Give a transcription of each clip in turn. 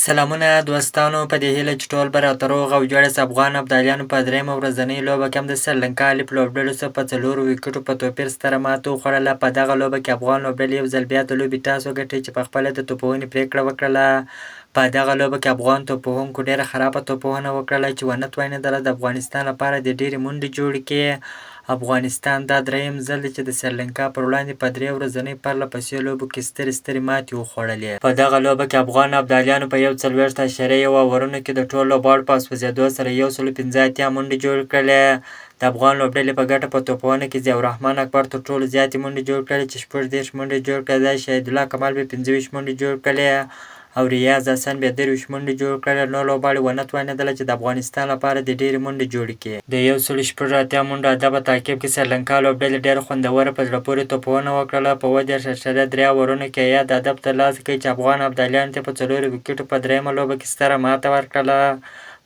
سلامونه دوستانو، په دې هیله چې ټول به راته روغ او جوړ یاست. افغان ابدالیانو په درېیمه ورځنۍ لوبه کې هم د سریلانکا الف لوبډلو څخه په 4 ویکټو په توپیر ستره ماته وخوړله. په دغه لوبه کې افغان لوبډلې یو ځل بیا د لوبې ټاس وګټي چې په خپله د توپونې پرېکړه وکړله. په دغه لوبه کې افغان توپوهونکو ډېره خرابه توپوهنه وکړله چې ونه توانېدله د افغانستان لپاره د ډېرې منډې جوړې کړي. افغانستان دا درېیم ځل دی چې د سریلانکا پر وړاندې په 3 ورځنۍ پرله پسې لوبو کې سترې ماتې وخوړلې. په دغه لوبه کې افغان ابدالیانو په 41.1 اوورونو کې د ټولو لوبغاړو په سوځېدو سره 115 منډې جوړې کړلې. د افغان لوبډلې په ګټه په توپونه کې ضیاءالرحمن اکبر تر ټولو زیاتې منډې جوړې کړلې چې 30 منډې جوړ کړلې. شهیدالله کمال به 25 منډې جوړ کړلې او ریاض حسن به 23 منډې جوړ کړلې. نور لوبغاړي ونه توانېدله چې د افغانستان لپاره د ډېرې منډې جوړې کړي. د 180 منډو هدف په تعقیب کې سریلانکا لوبډلې ډېره خوندوره په زړه پورې توپونه وکړله. په 30.3 اوورونو کې یاد هدف ترلاسه کړي چې افغان ابدالیانو ته په 4 ویکټو په درېیمه لوبه کې ستره ماته ورکړله.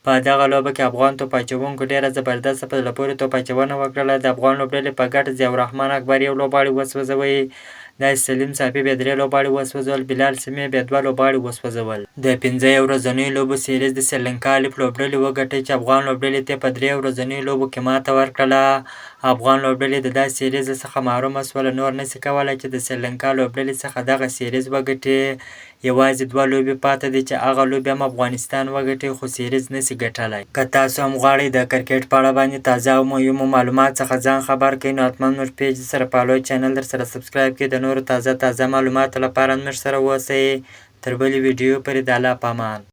په دغه لوبه کې افغان توپ اچوونکو ډېره زبردسته په زړه پورې توپ اچونه وکړله. د افغان لوبډلې په ګټه ضیاءالرحمن اکبر یو لوبغاړی وسوځوي، داسې سلیم صافي بیا 3 لوبغاړي وسوځول، بلال سمیع بیا 2 لوبغاړي وسوځول. د 15 ورځنیو لوبو سیریز د سریلانکا الف لوبډلې وګټي چې افغان لوبډلې ته په 3 ورځنیو لوبو کې ماته ورکړله. افغان لوبډلې د داسې سیریز څخه محرومه شوله، نور نشي کولی چې د سریلانکا لوبډلې څخه دغه سیریز وګټي. یوازې 2 لوبې پاتې دي چې هغه لوبې هم افغانستان وګټي خو سیریز نشي ګټلی. که تاسو هم غواړئ د کرکټ په اړه باندې تازه او مهمو معلومات څخه ځان خبر کړئ نو حتما زموږ پیج سره فالو، چینل در سره سبسکرایب کړئ. د نورو تازه معلوماتو لپاره زموږ سره اوسئ. تر بلې ویډیو پورې د الله په امان.